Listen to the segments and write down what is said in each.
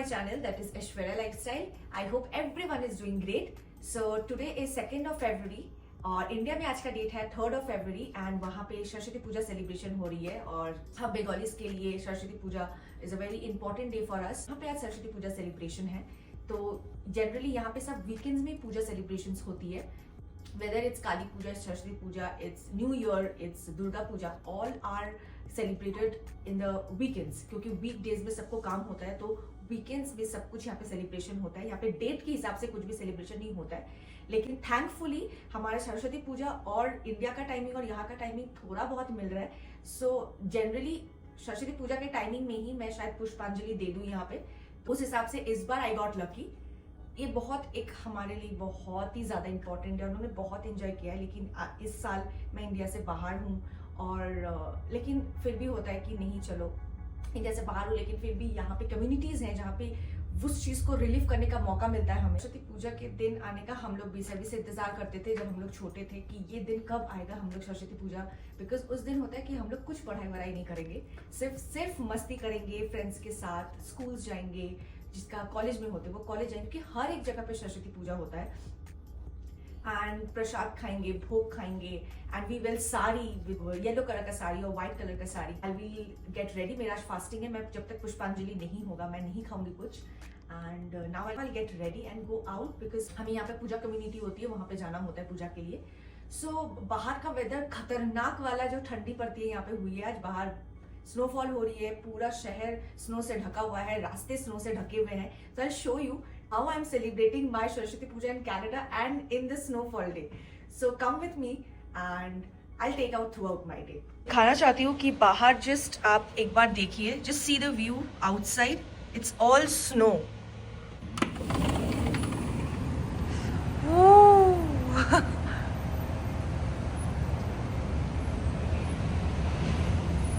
channel, that is Aishwarya Lifestyle. I hope everyone is doing great. So today is 2nd of February और India में आज का date है 3rd of February and वहाँ पे सरस्वती पूजा celebration हो रही है और हम बेंगोलीज के लिए Saraswati puja is a very important day for us. यहाँ पे आज सरस्वती पूजा सेलिब्रेशन है तो जनरली यहाँ पे सब वीकेंड्स में पूजा सेलिब्रेशंस होती है, whether it's Kali Puja, Saraswati Puja, it's New Year, it's Durga Puja, all are celebrated in the weekends क्योंकि weekdays में सबको काम होता है तो weekends में सब कुछ यहाँ पे सेलिब्रेशन होता है। यहाँ पे डेट के हिसाब से कुछ भी सेलिब्रेशन नहीं होता है, लेकिन थैंकफुली हमारा सरस्वती पूजा और इंडिया का टाइमिंग और यहाँ का टाइमिंग थोड़ा बहुत मिल रहा है। सो जनरली सरस्वती पूजा के टाइमिंग में ही मैं शायद पुष्पांजलि दे दूँ यहाँ पे, उस हिसाब से इस बार आई गॉट लकी। ये बहुत एक हमारे लिए बहुत ही ज़्यादा इम्पोर्टेंट है, उन्होंने बहुत एंजॉय किया है। लेकिन इस साल मैं इंडिया से बाहर हूँ और लेकिन फिर भी होता है कि नहीं चलो इंडिया से बाहर हूँ, लेकिन फिर भी यहाँ पे कम्युनिटीज़ हैं जहाँ पे उस चीज़ को रिलीव करने का मौका मिलता है हमें। सरस्वती पूजा के दिन आने का हम लोग बेसब्री से इंतजार करते थे जब हम लोग छोटे थे कि ये दिन कब आएगा हम लोग सरस्वती पूजा, बिकॉज उस दिन होता है कि हम लोग कुछ पढ़ाई वढ़ाई नहीं करेंगे, सिर्फ मस्ती करेंगे फ्रेंड्स के साथ, स्कूल जाएंगे, जिसका कॉलेज में होते वो कॉलेज जाएंगे कि हर एक जगह पे सरस्वती पूजा होता है एंड प्रसाद खाएंगे, भोग खाएंगे and we will sari with yellow colour का साड़ी और व्हाइट कलर का sari. I will get ready, मेरा आज फास्टिंग है, मैं जब तक पुष्पांजलि नहीं होगा मैं नहीं खाऊंगी कुछ। And now I will get ready and go out because हमें यहाँ पे पूजा कम्युनिटी होती है, वहाँ पे जाना होता है पूजा के लिए। सो बाहर का वेदर खतरनाक वाला जो ठंडी पड़ती है यहाँ पे हुई है आज, बाहर स्नोफॉल हो रही है, पूरा शहर स्नो से ढका हुआ है, रास्ते स्नो से ढके हुए हैं। So I'll show you how I'm celebrating my Saraswati Puja in Canada and in the snowfall day. So come with me and I'll take out throughout my day. खाना चाहती हूँ कि बाहर जस्ट आप एक बार देखिए, just see the view outside. It's all snow.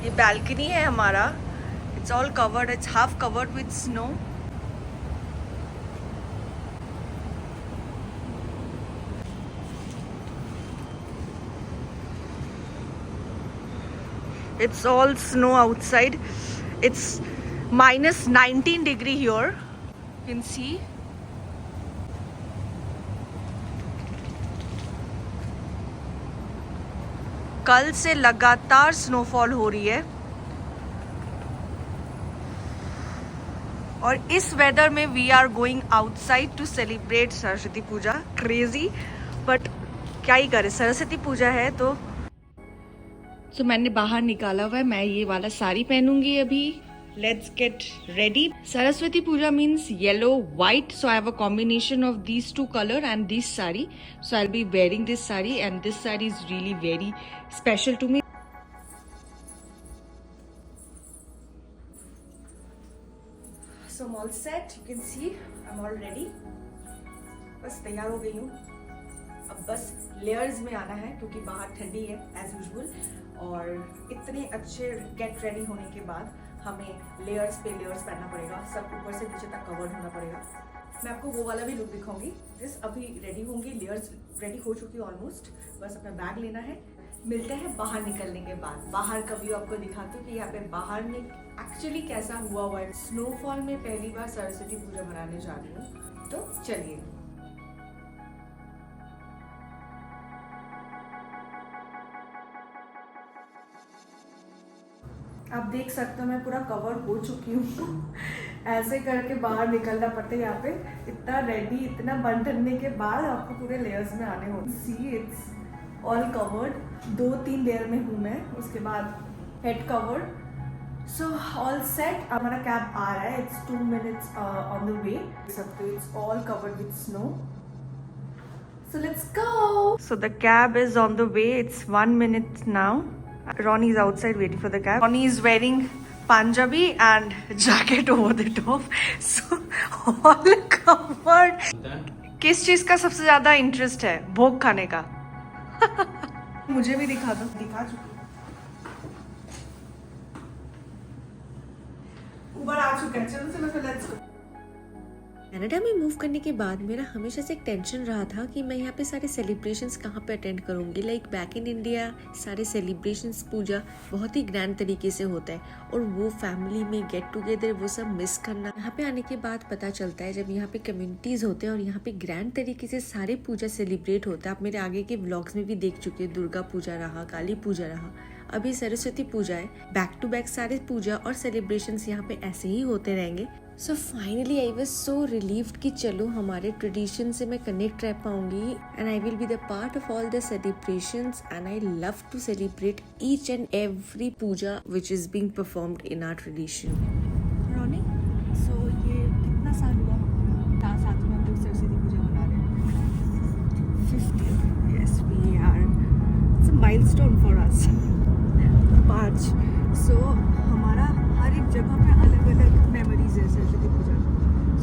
ये balcony है हमारा, it's all covered, it's half covered with snow. It's all snow outside, it's -19 degree here, you can see. कल से लगातार स्नोफॉल हो रही है और इस वेदर में we are going outside to celebrate Saraswati Puja. Crazy, but क्या ही करे, सरस्वती पूजा है तो मैंने बाहर निकाला हुआ है, मैं ये वाला साड़ी पहनूंगी अभी। Let's get ready. Saraswati Puja means yellow white, so I have a combination of these two color and this sari, so I'll be wearing this sari and this sari is really very special to me. So I'm all set, you can see I'm all ready. बस तैयार हो गई हूँ, अब बस layers में आना है क्योंकि बाहर ठंडी है एज यूजुअल, और इतने अच्छे गेट रेडी होने के बाद हमें लेयर्स पे लेयर्स पहनना पड़ेगा, सब ऊपर से नीचे तक कवर्ड होना पड़ेगा। मैं आपको वो वाला भी लुक दिखाऊंगी। जिस अभी रेडी होंगी, लेयर्स रेडी हो चुकी है ऑलमोस्ट, बस अपना बैग लेना है। मिलते हैं बाहर निकलने के बाद, बाहर का व्यू आपको दिखाती हूँ कि यहाँ पे बाहर में एक्चुअली कैसा हुआ है। स्नोफॉल में पहली बार सरस्वती पूजा मनाने जा रही हूँ, तो चलिए। आप देख सकते हो मैं पूरा कवर हो चुकी हूँ ऐसे करके बाहर निकलना पड़ता है, यहाँ पे इतना रेडी, इतना बन ठनने के बाद आपको पूरे लेयर्स में आने होते। See it's all covered, 2-3 layer में हूँ मैं, उसके बाद head covered. So all set. हमारा कैब आ रहा है, it's 2 minutes on the way. सकते it's all covered with snow, so let's go. So the cab is on the way, it's 1 minute now. Ronnie is outside waiting for the cab. Ronnie is wearing Punjabi and jacket over the top, so all covered. किस चीज का सबसे ज्यादा interest है? भोग खाने का। मुझे भी दिखा दो। दिखा चुकी। ऊपर आ चुका है, चलो चलो लेट्स गो। कनाडा में मूव करने के बाद मेरा हमेशा से एक टेंशन रहा था कि मैं यहाँ पे सारे सेलिब्रेशंस कहाँ पे अटेंड करूँगी। लाइक बैक इन इंडिया सारे सेलिब्रेशंस पूजा बहुत ही ग्रैंड तरीके से होता है और वो फैमिली में गेट टुगेदर वो सब मिस करना। यहाँ पे आने के बाद पता चलता है जब यहाँ पे कम्युनिटीज होते हैं और यहाँ पे ग्रैंड तरीके से सारे पूजा सेलिब्रेट होता है। आप मेरे आगे के व्लॉग्स में भी देख चुके हैं, दुर्गा पूजा रहा, काली पूजा रहा, अभी सरस्वती पूजा है। बैक टू बैक सारे पूजा और सेलिब्रेशंस यहाँ पे ऐसे ही होते रहेंगे। So finally I was so relieved कि चलो हमारे ट्रेडिशन से मैं कनेक्ट रह पाऊंगी and I will be the part of all the celebrations and I love to celebrate each and every puja which is being performed in our tradition. Ronnie, so ये कितना साल हुआ हमारा साथ में हम लोग सरस्वती पूजा मना रहे हैं? 50। Yes, we are, it's a milestone for us. 5। So हमारा हर एक जगह पे अलग अलग मेमोरीज है Saraswati puja.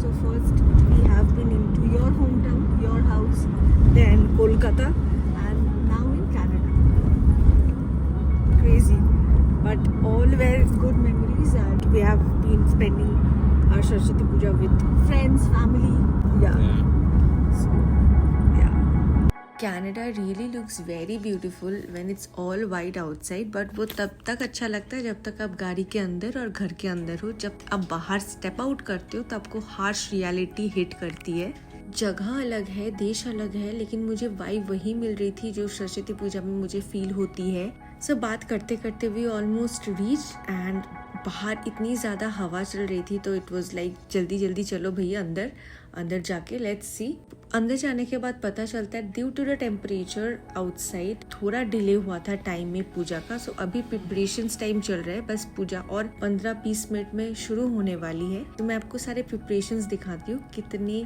So first we have been into your home town, your house, then Kolkata and now in Canada. Crazy, but all were good memories and we have been spending our Saraswati Puja with friends, family. Yeah. So, yeah. Canada really looks very beautiful when it's all white outside, but वो तब तक अच्छा लगता है जब तक आप गाड़ी के अंदर और घर के अंदर हो। जब आप बाहर स्टेप आउट करते हो तब आपको हार्श रियलिटी हिट करती है। जगह अलग है, देश अलग है, लेकिन मुझे वाइब वही मिल रही थी जो सरस्वती पूजा में मुझे फील होती है। सब बात करते करते भी ऑलमोस्ट रीच एंड बाहर इतनी ज़्यादा हवा चल रही थी तो इट वाज लाइक जल्दी जल्दी चलो भैया अंदर। अंदर जाके लेट्स सी। अंदर जाने के बाद पता चलता है due to the temperature outside थोड़ा डिले हुआ था टाइम में पूजा का। सो अभी प्रिपरेशंस टाइम चल रहा है, बस पूजा और 15-20 मिनट में शुरू होने वाली है। तो मैं आपको सारे प्रिपरेशंस दिखाती हूँ कितने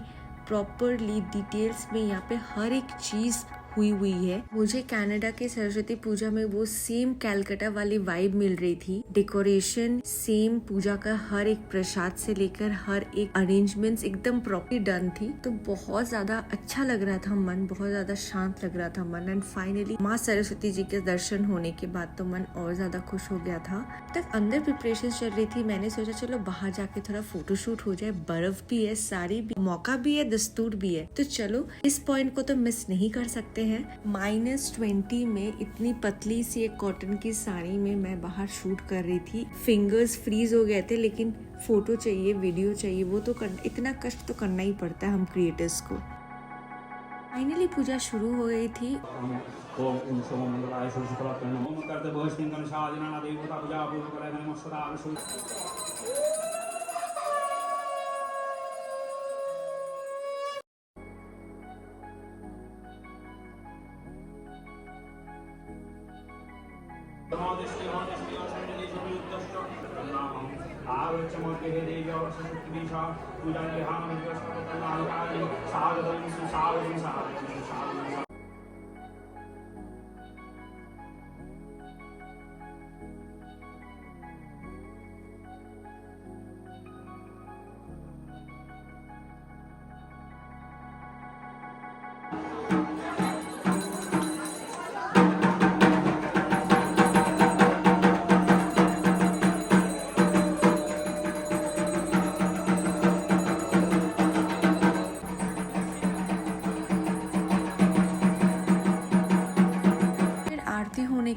प्रॉपरली डिटेल्स में यहाँ पे हर एक चीज हुई है। मुझे कनाडा के सरस्वती पूजा में वो सेम कैलकाटा वाली वाइब मिल रही थी। डेकोरेशन सेम, पूजा का हर एक प्रसाद से लेकर हर एक अरेंजमेंट्स एकदम प्रॉपरली डन थी। तो बहुत ज्यादा अच्छा लग रहा था मन, बहुत ज्यादा शांत लग रहा था मन। एंड फाइनली माँ सरस्वती जी के दर्शन होने के बाद तो मन और ज्यादा खुश हो गया था। तक अंदर प्रिपरेशन चल रही थी, मैंने सोचा चलो बाहर जाके थोड़ा फोटोशूट हो जाए। बर्फ भी है, साड़ी भी, मौका भी है, दस्तूर भी है, तो चलो इस पॉइंट को तो मिस नहीं कर सकते हैं। -20 में इतनी पतली सी एक कॉटन की साड़ी में मैं बाहर शूट कर रही थी। फिंगर्स फ्रीज हो गए थे, लेकिन फोटो चाहिए, वीडियो चाहिए, वो तो इतना कष्ट तो करना ही पड़ता है हम क्रिएटर्स को। फाइनली पूजा शुरू हो गई थी।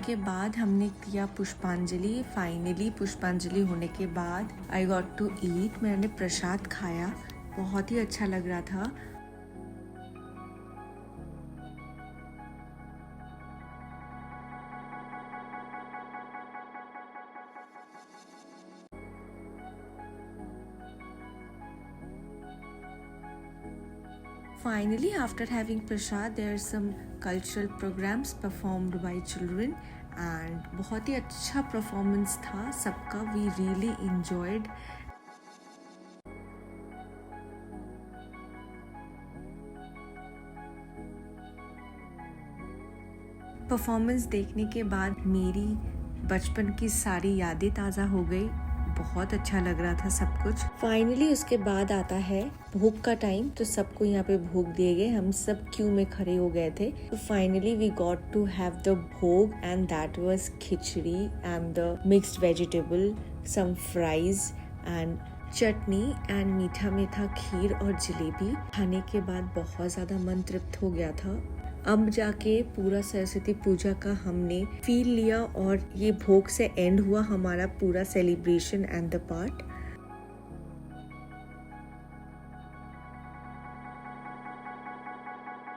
के बाद हमने किया पुष्पांजलि। फाइनली पुष्पांजलि होने के बाद आई गॉट टू ईट। मैंने प्रसाद खाया, बहुत ही अच्छा लग रहा था। Finally, after having prasad, there are some cultural programs performed by children and बहुत ही अच्छा performance था सबका। We really enjoyed. परफॉर्मेंस देखने के बाद मेरी बचपन की सारी यादें ताज़ा हो गई। बहुत अच्छा लग रहा था सब कुछ। फाइनली उसके बाद आता है भोग का टाइम, तो सबको यहाँ पे भोग दिए गए। हम सब क्यू में खड़े हो गए थे। तो finally we got to have the bhog and that was khichdi and the mixed vegetable, some fries and chutney and मीठा में था खीर और जलेबी। खाने के बाद बहुत ज़्यादा मन तृप्त हो गया था। अब जाके पूरा सरस्वती पूजा का हमने फील लिया और ये भोग से एंड हुआ हमारा पूरा celebration and the part.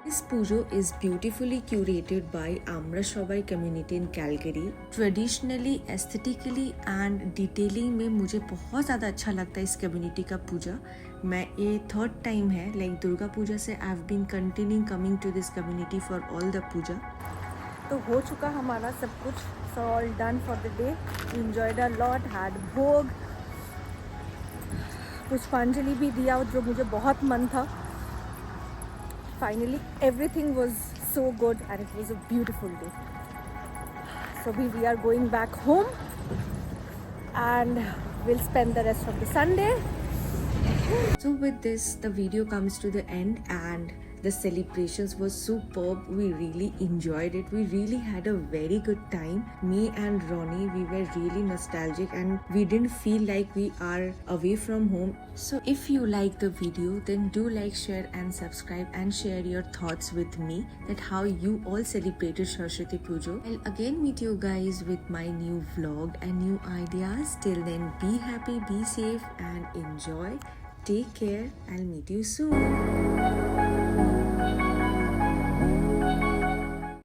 This pujo is beautifully curated by Amra Shobai community in Calgary. Traditionally, aesthetically and detailing में मुझे बहुत ज़्यादा अच्छा लगता है इस कम्युनिटी का पूजा। मैं ये थर्ड टाइम है लाइक दुर्गा पूजा से I have been continuing coming to this community for all the puja. तो हो चुका हमारा सब कुछ, so all done for the day. Enjoyed a lot, had bhog, pushpanjali भी दिया जो मुझे बहुत मन था। Finally, everything was so good and it was a beautiful day. So we are going back home and we'll spend the rest of the Sunday. So with this, the video comes to the end and the celebrations were superb. We really enjoyed it. We really had a very good time. Me and Ronnie, we were really nostalgic and we didn't feel like we are away from home. So if you like the video, then do like, share and subscribe and share your thoughts with me that how you all celebrated Saraswati Puja. I'll again meet you guys with my new vlog and new ideas. Till then, be happy, be safe and enjoy. Take care. I'll meet you soon.